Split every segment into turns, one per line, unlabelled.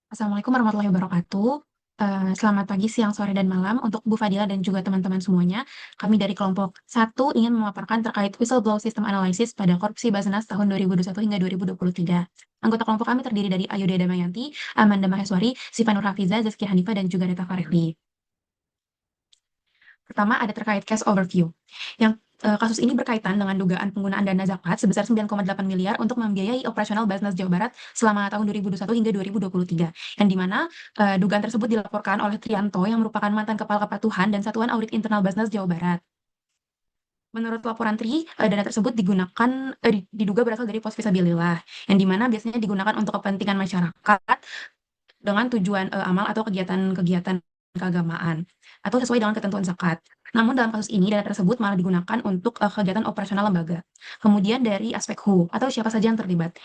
Assalamualaikum warahmatullahi wabarakatuh. Selamat pagi, siang, sore, dan malam untuk Bu Fadila dan juga teman-teman semuanya. Kami dari kelompok satu ingin memaparkan terkait whistleblower system analysis pada korupsi Basnas tahun 2021 hingga 2023. Anggota kelompok kami terdiri dari Ayuda Damayanti, Amanda Maheswari, Sifanur Hafiza, Zaskia Hanifah, dan juga Rita Farehli. Pertama ada terkait case overview. Yang kasus ini berkaitan dengan dugaan penggunaan dana zakat sebesar 9,8 miliar untuk membiayai operasional Basnas Jawa Barat selama tahun 2021 hingga 2023. Yang di mana dugaan tersebut dilaporkan oleh Trianto yang merupakan mantan Kepala Kepatuhan dan Satuan Audit Internal Basnas Jawa Barat. Menurut laporan Tri, dana tersebut diduga berasal dari pos fisabilillah, yang di mana biasanya digunakan untuk kepentingan masyarakat dengan tujuan amal atau kegiatan-kegiatan keagamaan atau sesuai dengan ketentuan zakat. Namun dalam kasus ini dana tersebut malah digunakan untuk kegiatan operasional lembaga. Kemudian dari aspek WHO atau siapa saja yang terlibat.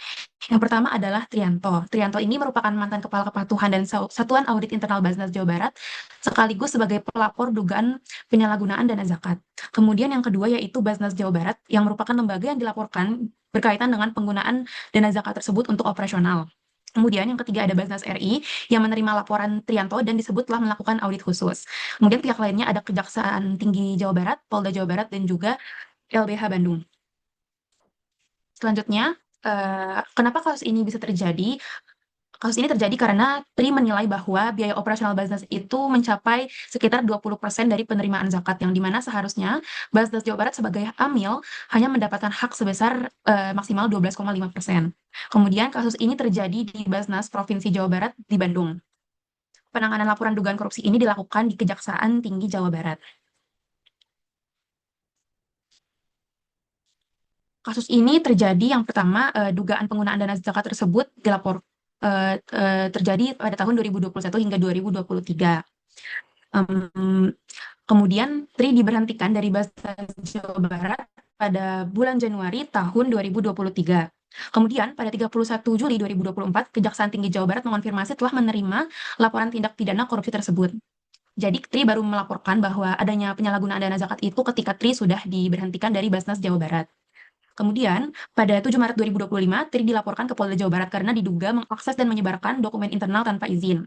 Yang pertama adalah Trianto. Trianto ini merupakan mantan Kepala Kepatuhan dan Satuan Audit Internal Basnas Jawa Barat sekaligus sebagai pelapor dugaan penyalahgunaan dana zakat. Kemudian yang kedua yaitu Basnas Jawa Barat yang merupakan lembaga yang dilaporkan berkaitan dengan penggunaan dana zakat tersebut untuk operasional. Kemudian yang ketiga ada Basnas RI yang menerima laporan Trianto dan disebut telah melakukan audit khusus. Kemudian pihak lainnya ada Kejaksaan Tinggi Jawa Barat, Polda Jawa Barat, dan juga LBH Bandung. Selanjutnya, kenapa kasus ini bisa terjadi? Kasus ini terjadi karena Tri menilai bahwa biaya operasional Basnas itu mencapai sekitar 20% dari penerimaan zakat, yang dimana seharusnya Basnas Jawa Barat sebagai amil hanya mendapatkan hak sebesar maksimal 12,5%. Kemudian kasus ini terjadi di Basnas Provinsi Jawa Barat di Bandung. Penanganan laporan dugaan korupsi ini dilakukan di Kejaksaan Tinggi Jawa Barat. Kasus ini terjadi yang pertama, dugaan penggunaan dana zakat tersebut terjadi pada tahun 2021 hingga 2023. Kemudian Tri diberhentikan dari Basnas Jawa Barat pada bulan Januari tahun 2023. Kemudian pada 31 Juli 2024, Kejaksaan Tinggi Jawa Barat mengonfirmasi telah menerima laporan tindak pidana korupsi tersebut. Jadi Tri baru melaporkan bahwa adanya penyalahgunaan dana zakat itu ketika Tri sudah diberhentikan dari Basnas Jawa Barat. Kemudian, pada 7 Maret 2025, Tri dilaporkan ke Polda Jawa Barat karena diduga mengakses dan menyebarkan dokumen internal tanpa izin.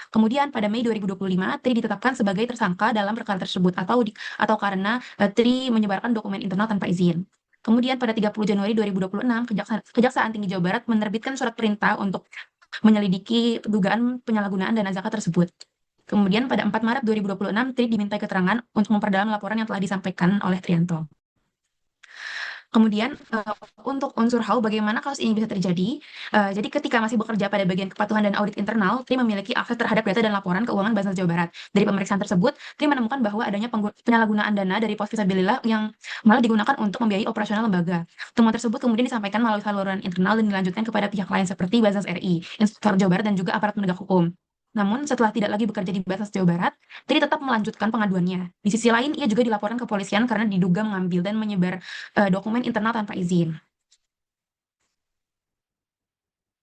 Kemudian, pada Mei 2025, Tri ditetapkan sebagai tersangka dalam perkara tersebut atau karena Tri menyebarkan dokumen internal tanpa izin. Kemudian, pada 30 Januari 2026, Kejaksaan Tinggi Jawa Barat menerbitkan surat perintah untuk menyelidiki dugaan penyalahgunaan dana zakat tersebut. Kemudian, pada 4 Maret 2026, Tri dimintai keterangan untuk memperdalam laporan yang telah disampaikan oleh Trianto. Kemudian untuk unsur HAU bagaimana kasus ini bisa terjadi? Jadi ketika masih bekerja pada bagian kepatuhan dan audit internal, Tri memiliki akses terhadap data dan laporan keuangan Basnas Jawa Barat. Dari pemeriksaan tersebut, Tri menemukan bahwa adanya penyalahgunaan dana dari pos fisabilillah yang malah digunakan untuk membiayai operasional lembaga. Temuan tersebut kemudian disampaikan melalui saluran internal dan dilanjutkan kepada pihak lain seperti Basnas RI, Inspektorat Jawa Barat, dan juga aparat penegak hukum. Namun, setelah tidak lagi bekerja di Basnas Jawa Barat, Tri tetap melanjutkan pengaduannya. Di sisi lain, ia juga dilaporkan ke kepolisian karena diduga mengambil dan menyebar dokumen internal tanpa izin.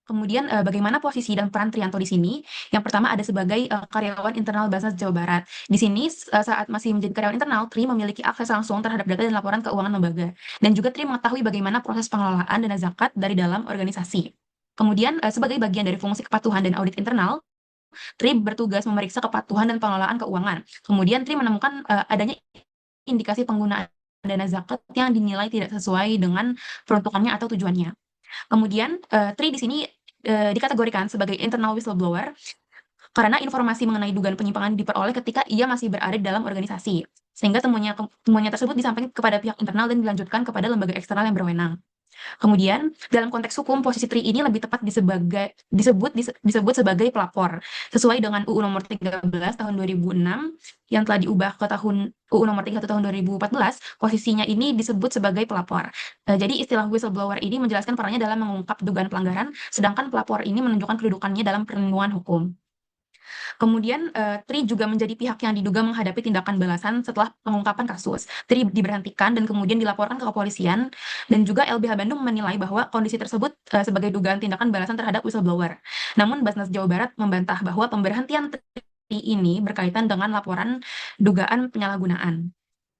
Kemudian bagaimana posisi dan peran Trianto di sini? Yang pertama ada sebagai karyawan internal Basnas Jawa Barat. Di sini saat masih menjadi karyawan internal, Tri memiliki akses langsung terhadap data dan laporan keuangan lembaga. Dan juga Tri mengetahui bagaimana proses pengelolaan dana zakat dari dalam organisasi. Kemudian sebagai bagian dari fungsi kepatuhan dan audit internal, Tri bertugas memeriksa kepatuhan dan pengelolaan keuangan. Kemudian Tri menemukan adanya indikasi penggunaan dana zakat yang dinilai tidak sesuai dengan peruntukannya atau tujuannya. Kemudian Tri di sini dikategorikan sebagai internal whistleblower karena informasi mengenai dugaan penyimpangan diperoleh ketika ia masih berada di dalam organisasi. Sehingga temuannya tersebut disampaikan kepada pihak internal dan dilanjutkan kepada lembaga eksternal yang berwenang. Kemudian, dalam konteks hukum, posisi Tri ini lebih tepat disebut sebagai pelapor, sesuai dengan UU nomor 13 tahun 2006 yang telah diubah ke UU nomor 31 tahun 2014, posisinya ini disebut sebagai pelapor. Jadi istilah whistleblower ini menjelaskan perannya dalam mengungkap dugaan pelanggaran, sedangkan pelapor ini menunjukkan kedudukannya dalam perlindungan hukum. Kemudian Tri juga menjadi pihak yang diduga menghadapi tindakan balasan setelah pengungkapan kasus. Tri diberhentikan dan kemudian dilaporkan ke kepolisian dan juga LBH Bandung menilai bahwa kondisi tersebut sebagai dugaan tindakan balasan terhadap whistleblower. Namun Basnas Jawa Barat membantah bahwa pemberhentian Tri ini berkaitan dengan laporan dugaan penyalahgunaan.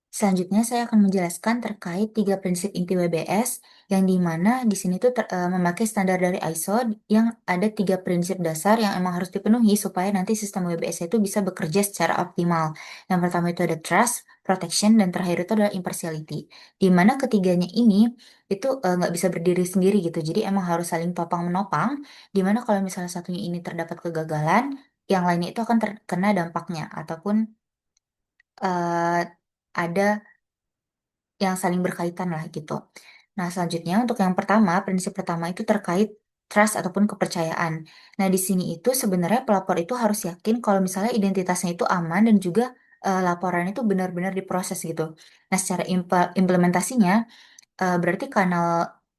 Selanjutnya, saya akan menjelaskan terkait tiga prinsip inti WBS yang dimana di sini tuh memakai standar dari ISO yang ada tiga prinsip dasar yang emang harus dipenuhi supaya nanti sistem WBS itu bisa bekerja secara optimal. Yang pertama itu ada trust, protection, dan terakhir itu adalah impartiality. Di mana ketiganya ini itu nggak bisa berdiri sendiri gitu. Jadi emang harus saling topang menopang. Di mana kalau misalnya satunya ini terdapat kegagalan, yang lainnya itu akan terkena dampaknya ataupun ada yang saling berkaitan lah gitu. Nah, selanjutnya untuk yang pertama, prinsip pertama itu terkait trust ataupun kepercayaan. Nah, di sini itu sebenarnya pelapor itu harus yakin kalau misalnya identitasnya itu aman dan juga laporan itu benar-benar diproses gitu. Nah, secara implementasinya berarti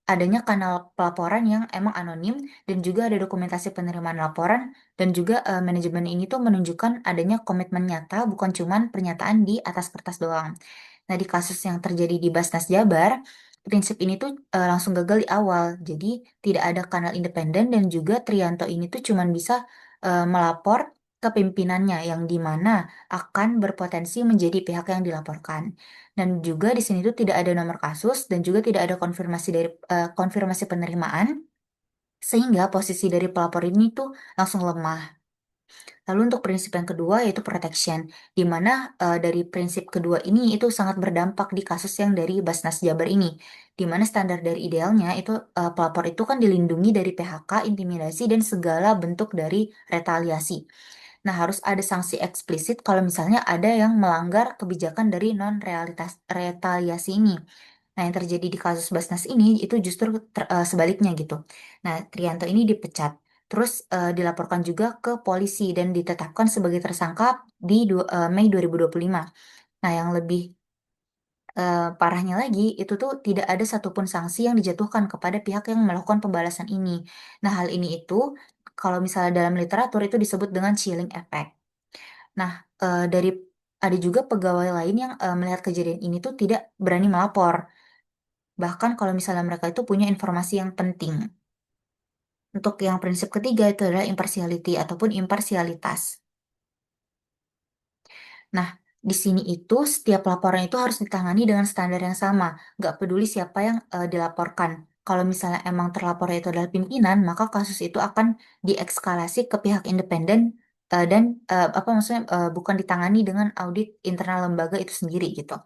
adanya kanal pelaporan yang emang anonim dan juga ada dokumentasi penerimaan laporan dan juga manajemen ini tuh menunjukkan adanya komitmen nyata bukan cuman pernyataan di atas kertas doang. Nah, di kasus yang terjadi di Basnas Jabar, prinsip ini tuh langsung gagal di awal. Jadi tidak ada kanal independen dan juga Trianto ini tuh cuman bisa melapor ke pimpinannya yang di mana akan berpotensi menjadi pihak yang dilaporkan. Dan juga di sini tuh tidak ada nomor kasus dan juga tidak ada konfirmasi penerimaan sehingga posisi dari pelapor ini tuh langsung lemah. Lalu untuk prinsip yang kedua yaitu protection, di mana dari prinsip kedua ini itu sangat berdampak di kasus yang dari Basnas Jabar ini, di mana standar dari idealnya itu pelapor itu kan dilindungi dari PHK, intimidasi dan segala bentuk dari retaliasi. Nah, harus ada sanksi eksplisit kalau misalnya ada yang melanggar kebijakan dari non realitas retaliasi ini. Nah, yang terjadi di kasus Basnas ini itu justru sebaliknya gitu. Nah, Trianto ini dipecat, terus dilaporkan juga ke polisi dan ditetapkan sebagai tersangka di Mei 2025. Nah, yang lebih parahnya lagi, itu tuh tidak ada satupun sanksi yang dijatuhkan kepada pihak yang melakukan pembalasan ini. Nah, hal ini itu kalau misalnya dalam literatur itu disebut dengan chilling effect. Nah, dari ada juga pegawai lain yang melihat kejadian ini tuh tidak berani melapor. Bahkan kalau misalnya mereka itu punya informasi yang penting. Untuk yang prinsip ketiga itu adalah impartiality ataupun imparsialitas. Nah, di sini itu setiap laporan itu harus ditangani dengan standar yang sama, nggak peduli siapa yang dilaporkan. Kalau misalnya emang terlapornya itu adalah pimpinan, maka kasus itu akan diekskalasi ke pihak independen dan apa maksudnya bukan ditangani dengan audit internal lembaga itu sendiri gitu.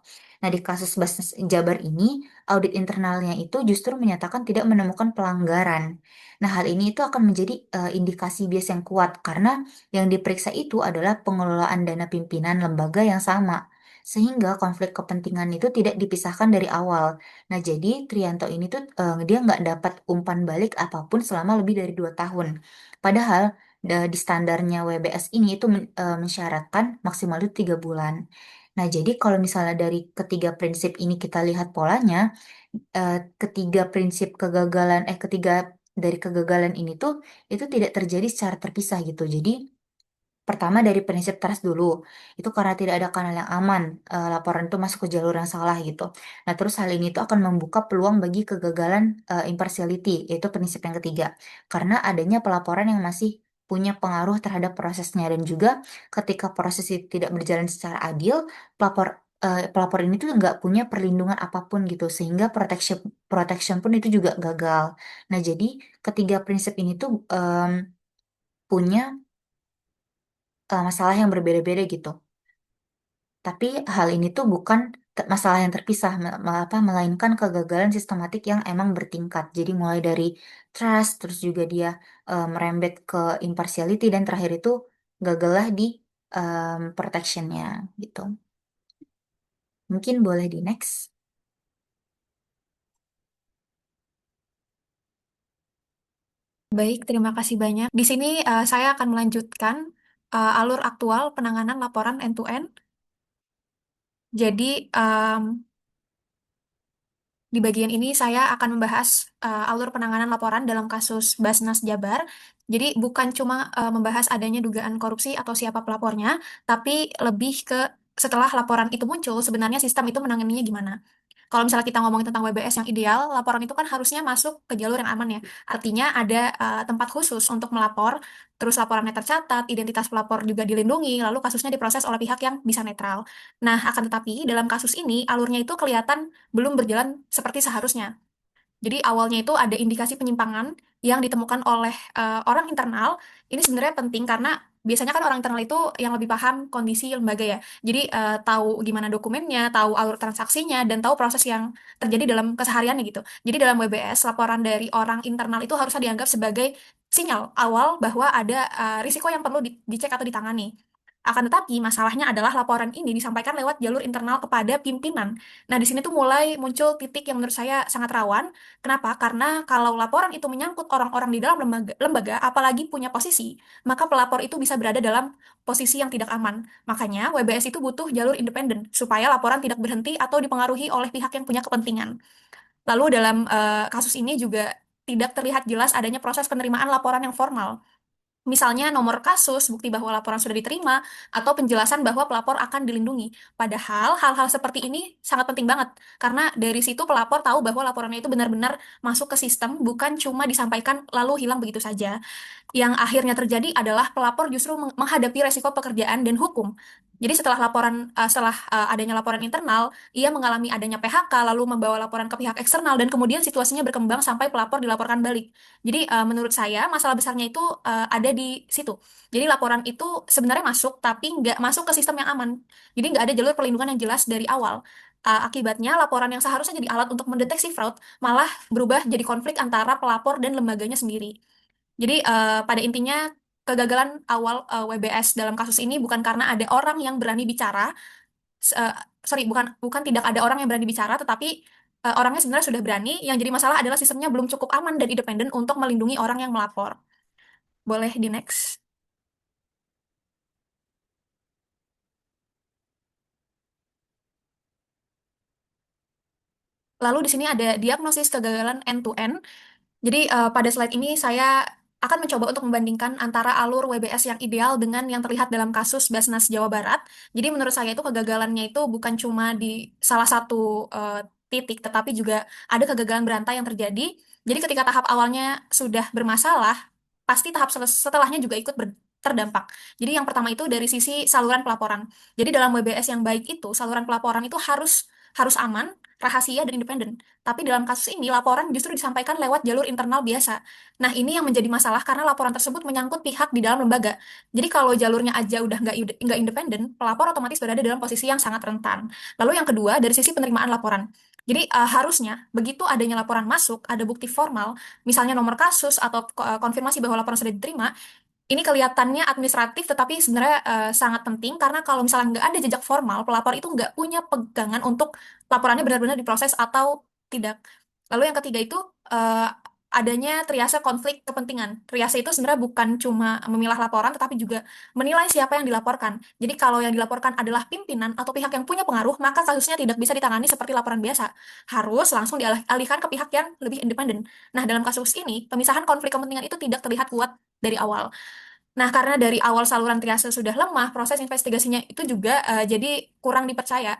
Nah, di kasus Basnas Jabar ini, audit internalnya itu justru menyatakan tidak menemukan pelanggaran. Nah, hal ini itu akan menjadi indikasi bias yang kuat karena yang diperiksa itu adalah pengelolaan dana pimpinan lembaga yang sama, sehingga konflik kepentingan itu tidak dipisahkan dari awal. Nah, jadi Trianto ini tuh dia nggak dapat umpan balik apapun selama lebih dari 2 tahun. Padahal di standarnya WBS ini itu mensyaratkan maksimal itu 3 bulan. Nah, jadi kalau misalnya dari ketiga prinsip ini kita lihat polanya, ketiga prinsip kegagalan, ketiga dari kegagalan ini tuh itu tidak terjadi secara terpisah gitu. Jadi pertama dari prinsip trust dulu, itu karena tidak ada kanal yang aman, laporan itu masuk ke jalur yang salah gitu. Nah, terus hal ini tuh akan membuka peluang bagi kegagalan impartiality, yaitu prinsip yang ketiga. Karena adanya pelaporan yang masih punya pengaruh terhadap prosesnya dan juga ketika proses itu tidak berjalan secara adil, pelapor ini tuh nggak punya perlindungan apapun gitu, sehingga protection protection pun itu juga gagal. Nah, jadi ketiga prinsip ini tuh punya masalah yang berbeda-beda gitu. Tapi hal ini tuh bukan masalah yang terpisah, melainkan kegagalan sistematik yang emang bertingkat. Jadi mulai dari trust, terus juga dia merembet ke impartiality, dan terakhir itu gagallah di protectionnya gitu. Mungkin boleh di next.
Baik, terima kasih banyak. Di sini saya akan melanjutkan alur aktual penanganan laporan end-to-end. Jadi, di bagian ini saya akan membahas alur penanganan laporan dalam kasus Basnas Jabar. Jadi bukan cuma membahas adanya dugaan korupsi atau siapa pelapornya, tapi lebih ke setelah laporan itu muncul, sebenarnya sistem itu menanganinya gimana. Kalau misalnya kita ngomongin tentang WBS yang ideal, laporan itu kan harusnya masuk ke jalur yang aman ya. Artinya ada tempat khusus untuk melapor, terus laporannya tercatat, identitas pelapor juga dilindungi, lalu kasusnya diproses oleh pihak yang bisa netral. Nah, akan tetapi dalam kasus ini alurnya itu kelihatan belum berjalan seperti seharusnya. Jadi awalnya itu ada indikasi penyimpangan yang ditemukan oleh orang internal. Ini sebenarnya penting karena biasanya kan orang internal itu yang lebih paham kondisi lembaga ya. Jadi tahu gimana dokumennya, tahu alur transaksinya, dan tahu proses yang terjadi dalam kesehariannya gitu. Jadi dalam WBS, laporan dari orang internal itu harusnya dianggap sebagai sinyal awal bahwa ada risiko yang perlu dicek atau ditangani. Akan tetapi masalahnya adalah laporan ini disampaikan lewat jalur internal kepada pimpinan. Nah, di sini tuh mulai muncul titik yang menurut saya sangat rawan. Kenapa? Karena kalau laporan itu menyangkut orang-orang di dalam lembaga, apalagi punya posisi, maka pelapor itu bisa berada dalam posisi yang tidak aman. Makanya WBS itu butuh jalur independen supaya laporan tidak berhenti atau dipengaruhi oleh pihak yang punya kepentingan. Lalu dalam kasus ini juga tidak terlihat jelas adanya proses penerimaan laporan yang formal. Misalnya nomor kasus, bukti bahwa laporan sudah diterima, atau penjelasan bahwa pelapor akan dilindungi. Padahal hal-hal seperti ini sangat penting banget, karena dari situ pelapor tahu bahwa laporannya itu benar-benar masuk ke sistem, bukan cuma disampaikan lalu hilang begitu saja. Yang akhirnya terjadi adalah pelapor justru menghadapi resiko pekerjaan dan hukum. Jadi setelah adanya laporan internal, ia mengalami adanya PHK, lalu membawa laporan ke pihak eksternal, dan kemudian situasinya berkembang sampai pelapor dilaporkan balik. Jadi menurut saya masalah besarnya itu ada di situ. Jadi laporan itu sebenarnya masuk, tapi nggak masuk ke sistem yang aman. Jadi nggak ada jalur perlindungan yang jelas dari awal. Akibatnya laporan yang seharusnya jadi alat untuk mendeteksi fraud malah berubah jadi konflik antara pelapor dan lembaganya sendiri. Jadi pada intinya kegagalan awal WBS dalam kasus ini bukan karena ada orang yang berani bicara, s- eh, sorry, bukan bukan tidak ada orang yang berani bicara, tetapi orangnya sebenarnya sudah berani. Yang jadi masalah adalah sistemnya belum cukup aman dan independen untuk melindungi orang yang melapor. Boleh di next. Lalu di sini ada diagnosis kegagalan end-to-end. Jadi pada slide ini saya akan mencoba untuk membandingkan antara alur WBS yang ideal dengan yang terlihat dalam kasus Basnas Jawa Barat. Jadi menurut saya itu kegagalannya itu bukan cuma di salah satu titik, tetapi juga ada kegagalan berantai yang terjadi. Jadi ketika tahap awalnya sudah bermasalah, pasti tahap setelahnya juga ikut terdampak. Jadi yang pertama itu dari sisi saluran pelaporan. Jadi dalam WBS yang baik itu, saluran pelaporan itu harus harus aman, rahasia, dan independen. Tapi dalam kasus ini, laporan justru disampaikan lewat jalur internal biasa. Nah, ini yang menjadi masalah karena laporan tersebut menyangkut pihak di dalam lembaga. Jadi kalau jalurnya aja udah nggak independen, pelapor otomatis berada dalam posisi yang sangat rentan. Lalu yang kedua, dari sisi penerimaan laporan. Jadi harusnya begitu adanya laporan masuk, ada bukti formal, misalnya nomor kasus atau konfirmasi bahwa laporan sudah diterima, ini kelihatannya administratif, tetapi sebenarnya sangat penting karena kalau misalnya nggak ada jejak formal, pelapor itu nggak punya pegangan untuk laporannya benar-benar diproses atau tidak. Lalu yang ketiga itu eh, adanya triase konflik kepentingan. Triase itu sebenarnya bukan cuma memilah laporan, tetapi juga menilai siapa yang dilaporkan. Jadi kalau yang dilaporkan adalah pimpinan atau pihak yang punya pengaruh, maka kasusnya tidak bisa ditangani seperti laporan biasa. Harus langsung dialihkan ke pihak yang lebih independen. Nah, dalam kasus ini, pemisahan konflik kepentingan itu tidak terlihat kuat dari awal. Nah, karena dari awal saluran triase sudah lemah, proses investigasinya itu juga jadi kurang dipercaya.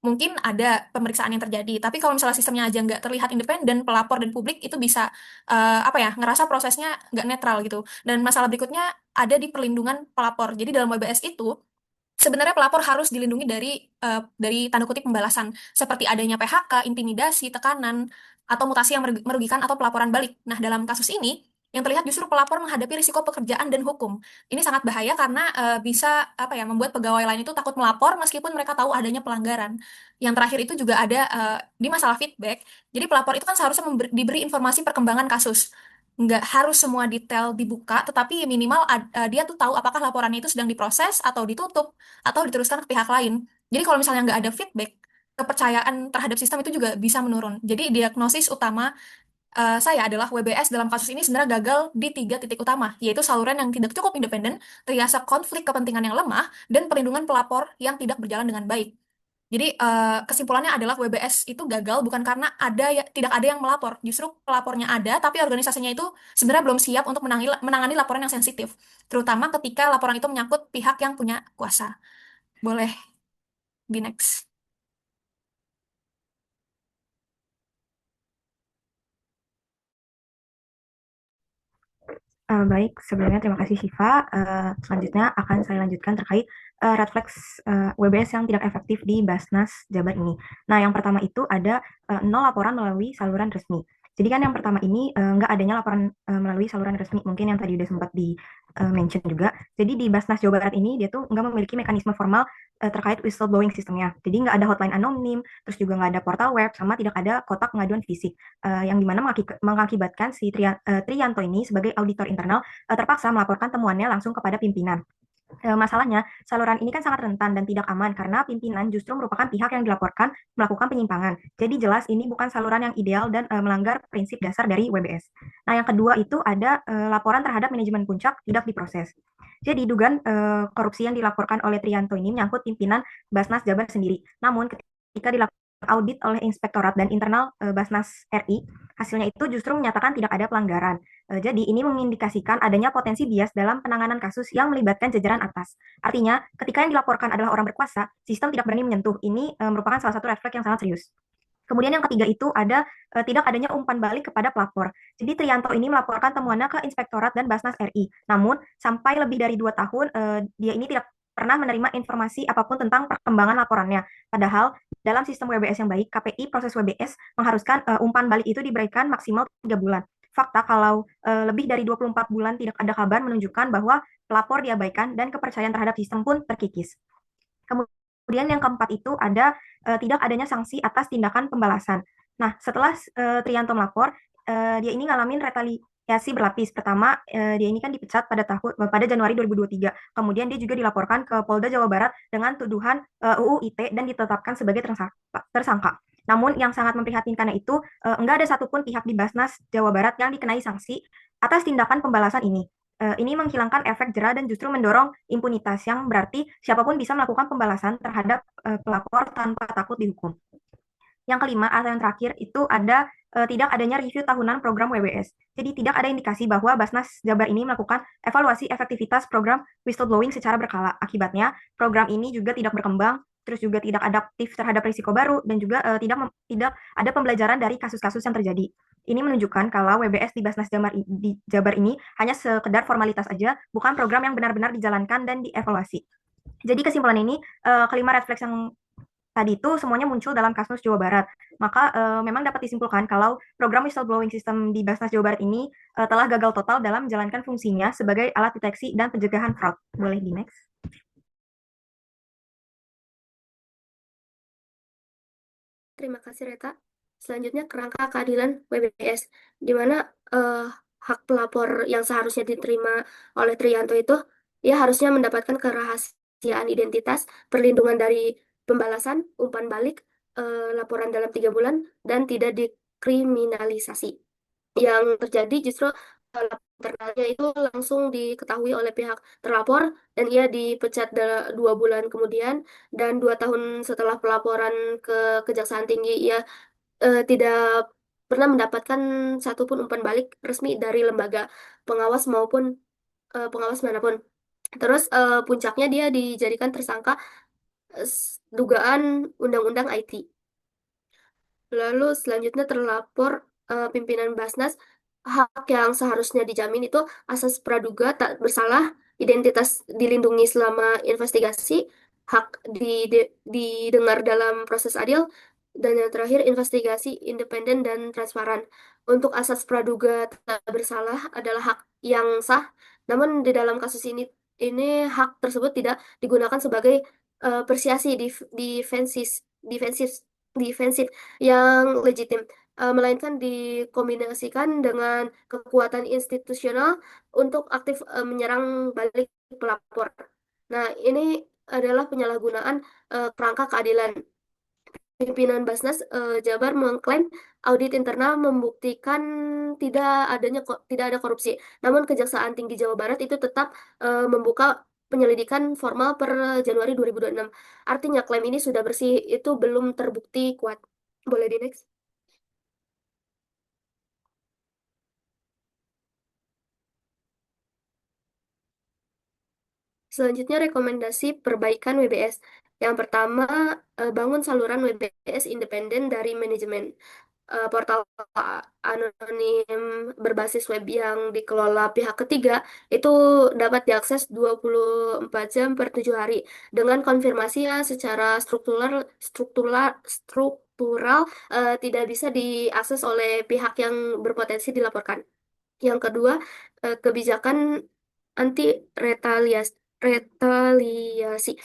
Mungkin ada pemeriksaan yang terjadi, tapi kalau misalnya sistemnya aja nggak terlihat independen, pelapor dan publik itu bisa apa ya, ngerasa prosesnya nggak netral gitu. Dan masalah berikutnya ada di perlindungan pelapor. Jadi dalam WBS itu sebenarnya pelapor harus dilindungi dari tanda kutip pembalasan, seperti adanya PHK, intimidasi, tekanan, atau mutasi yang merugikan atau pelaporan balik. Nah, dalam kasus ini, yang terlihat justru pelapor menghadapi risiko pekerjaan dan hukum. Ini sangat bahaya karena bisa apa ya membuat pegawai lain itu takut melapor meskipun mereka tahu adanya pelanggaran. Yang terakhir itu juga ada di masalah feedback. Jadi pelapor itu kan seharusnya diberi informasi perkembangan kasus. Nggak harus semua detail dibuka, tetapi minimal dia tuh tahu apakah laporannya itu sedang diproses atau ditutup atau diteruskan ke pihak lain. Jadi kalau misalnya nggak ada feedback, kepercayaan terhadap sistem itu juga bisa menurun. Jadi diagnosis utama saya adalah WBS dalam kasus ini sebenarnya gagal di tiga titik utama, yaitu saluran yang tidak cukup independen, triase konflik kepentingan yang lemah, dan perlindungan pelapor yang tidak berjalan dengan baik. Jadi kesimpulannya adalah WBS itu gagal bukan karena tidak ada yang melapor, justru pelapornya ada, tapi organisasinya itu sebenarnya belum siap untuk menangani laporan yang sensitif, terutama ketika laporan itu menyangkut pihak yang punya kuasa. Boleh di next.
Baik, sebelumnya terima kasih Syifa. Selanjutnya akan saya lanjutkan terkait red flags WBS yang tidak efektif di Basnas Jabar ini. Nah, yang pertama itu ada nol laporan melalui saluran resmi. Jadi kan yang pertama ini nggak adanya laporan melalui saluran resmi, mungkin yang tadi udah sempat di mention juga. Jadi di Basnas Jawa Barat ini dia tuh nggak memiliki mekanisme formal terkait whistleblowing sistemnya. Jadi nggak ada hotline anonim, terus juga nggak ada portal web, sama tidak ada kotak pengaduan fisik. Yang dimana mengakibatkan si Trianto ini sebagai auditor internal terpaksa melaporkan temuannya langsung kepada pimpinan. Masalahnya, saluran ini kan sangat rentan dan tidak aman karena pimpinan justru merupakan pihak yang dilaporkan melakukan penyimpangan. Jadi jelas ini bukan saluran yang ideal dan melanggar prinsip dasar dari WBS. Nah, yang kedua itu ada laporan terhadap manajemen puncak tidak diproses. Jadi dugaan korupsi yang dilaporkan oleh Trianto ini menyangkut pimpinan Basnas Jabar sendiri. Namun ketika dilakukan audit oleh Inspektorat dan Internal Basnas RI, hasilnya itu justru menyatakan tidak ada pelanggaran. Jadi ini mengindikasikan adanya potensi bias dalam penanganan kasus yang melibatkan jajaran atas. Artinya, ketika yang dilaporkan adalah orang berkuasa, sistem tidak berani menyentuh. Ini merupakan salah satu red flag yang sangat serius. Kemudian yang ketiga itu ada tidak adanya umpan balik kepada pelapor. Jadi Trianto ini melaporkan temuannya ke Inspektorat dan Basnas RI. Namun sampai lebih dari 2 tahun dia ini tidak pernah menerima informasi apapun tentang perkembangan laporannya. Padahal dalam sistem WBS yang baik, KPI proses WBS mengharuskan umpan balik itu diberikan maksimal 3 bulan. Fakta kalau lebih dari 24 bulan tidak ada kabar menunjukkan bahwa pelapor diabaikan dan kepercayaan terhadap sistem pun terkikis. Kemudian yang keempat itu ada tidak adanya sanksi atas tindakan pembalasan. Nah, setelah Trianto melapor, dia ini ngalamin retaliasi berlapis. Pertama, dia ini kan dipecat pada Januari 2023. Kemudian dia juga dilaporkan ke Polda Jawa Barat dengan tuduhan UU ITE dan ditetapkan sebagai tersangka. Namun yang sangat memprihatinkan itu enggak ada satupun pihak di Basnas Jawa Barat yang dikenai sanksi atas tindakan pembalasan ini. Ini menghilangkan efek jera dan justru mendorong impunitas yang berarti siapapun bisa melakukan pembalasan terhadap pelapor tanpa takut dihukum. Yang kelima, atau yang terakhir itu ada tidak adanya review tahunan program WBS. Jadi tidak ada indikasi bahwa Basnas Jabar ini melakukan evaluasi efektivitas program whistleblowing secara berkala. Akibatnya, program ini juga tidak berkembang, terus juga tidak adaptif terhadap risiko baru, dan juga tidak ada pembelajaran dari kasus-kasus yang terjadi. Ini menunjukkan kalau WBS di Basnas Jabar ini hanya sekedar formalitas aja, bukan program yang benar-benar dijalankan dan dievaluasi. Jadi kesimpulan ini, kelima red flags yang tadi itu semuanya muncul dalam kasus Jawa Barat. Maka memang dapat disimpulkan kalau program whistleblowing system di Basnas Jawa Barat ini telah gagal total dalam menjalankan fungsinya sebagai alat deteksi dan pencegahan fraud. Boleh di next.
Terima kasih, Reta. Selanjutnya, kerangka keadilan WBS, di mana hak pelapor yang seharusnya diterima oleh Trianto itu, ya harusnya mendapatkan kerahasiaan identitas, perlindungan dari pembalasan, umpan balik, laporan dalam 3 bulan, dan tidak dikriminalisasi. Yang terjadi justru internalnya itu langsung diketahui oleh pihak terlapor, dan ia dipecat 2 bulan kemudian, dan 2 tahun setelah pelaporan ke Kejaksaan Tinggi ia tidak pernah mendapatkan satupun umpan balik resmi dari lembaga pengawas maupun pengawas manapun. Terus puncaknya dia dijadikan tersangka dugaan undang-undang IT. Lalu selanjutnya terlapor pimpinan Basnas, hak yang seharusnya dijamin itu asas praduga tak bersalah, identitas dilindungi selama investigasi, hak didengar dalam proses adil, dan yang terakhir investigasi independen dan transparan. Untuk asas praduga tak bersalah adalah hak yang sah, namun di dalam kasus ini hak tersebut tidak digunakan sebagai persiasi defensif defensif yang legitim, melainkan dikombinasikan dengan kekuatan institusional untuk aktif menyerang balik pelapor. Nah, ini adalah penyalahgunaan kerangka keadilan. Pimpinan Basnas Jabar mengklaim audit internal membuktikan tidak ada korupsi. Namun Kejaksaan Tinggi Jawa Barat itu tetap membuka penyelidikan formal per Januari 2026. Artinya klaim ini sudah bersih, itu belum terbukti kuat. Boleh di next. Selanjutnya rekomendasi perbaikan WBS. Yang pertama, bangun saluran WBS independen dari manajemen. Portal anonim berbasis web yang dikelola pihak ketiga itu dapat diakses 24 jam per 7 hari dengan konfirmasi ya secara struktural struktural tidak bisa diakses oleh pihak yang berpotensi dilaporkan. Yang kedua, kebijakan anti retaliasi. Retaliasi.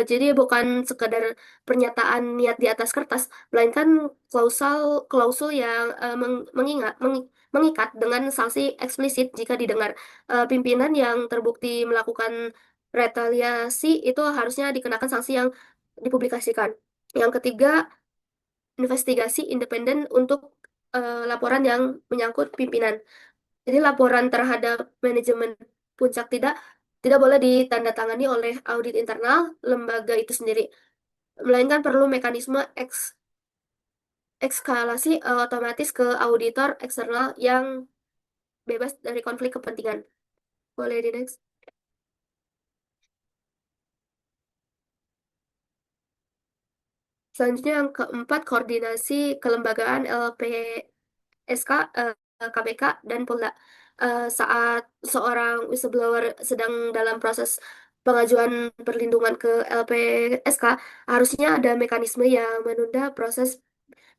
Jadi bukan sekadar pernyataan niat di atas kertas, melainkan klausul klausul yang mengikat dengan sanksi eksplisit jika didengar. Pimpinan yang terbukti melakukan retaliasi itu harusnya dikenakan sanksi yang dipublikasikan. Yang ketiga, investigasi independen untuk laporan yang menyangkut pimpinan. Jadi laporan terhadap manajemen puncak tidak boleh ditandatangani oleh audit internal lembaga itu sendiri, melainkan perlu mekanisme ekskalasi otomatis ke auditor eksternal yang bebas dari konflik kepentingan. Boleh di next. Selanjutnya yang keempat, koordinasi kelembagaan LPSK, KPK, dan Polda. Saat seorang whistleblower sedang dalam proses pengajuan perlindungan ke LPSK, harusnya ada mekanisme yang menunda proses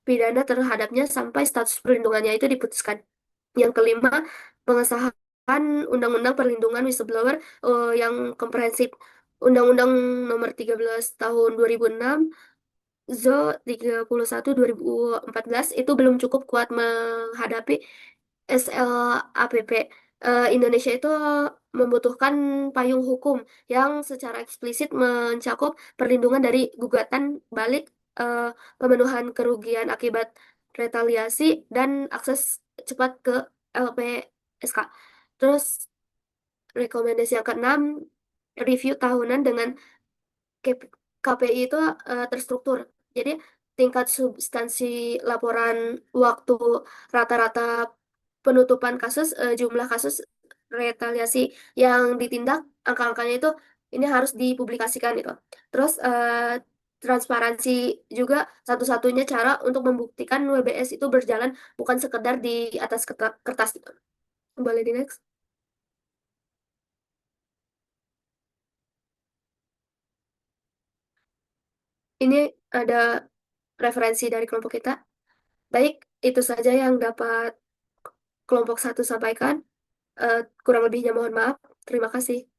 pidana terhadapnya sampai status perlindungannya itu diputuskan. Yang kelima, pengesahan Undang-Undang Perlindungan Whistleblower yang komprehensif. Undang-Undang Nomor 13 Tahun 2006 ZO 31/2014 itu belum cukup kuat menghadapi SLAPP. Indonesia itu membutuhkan payung hukum yang secara eksplisit mencakup perlindungan dari gugatan balik, eh, pemenuhan kerugian akibat retaliasi, dan akses cepat ke LPSK. Terus rekomendasi yang keenam, review tahunan dengan KPI itu terstruktur. Jadi tingkat substansi laporan, waktu rata-rata penutupan kasus, jumlah kasus retaliasi yang ditindak, angka-angkanya itu ini harus dipublikasikan gitu. Terus transparansi juga satu-satunya cara untuk membuktikan WBS itu berjalan, bukan sekedar di atas kertas gitu. Boleh di next. Ini ada referensi dari kelompok kita. Baik, itu saja yang dapat kelompok satu sampaikan. Kurang lebihnya mohon maaf. Terima kasih.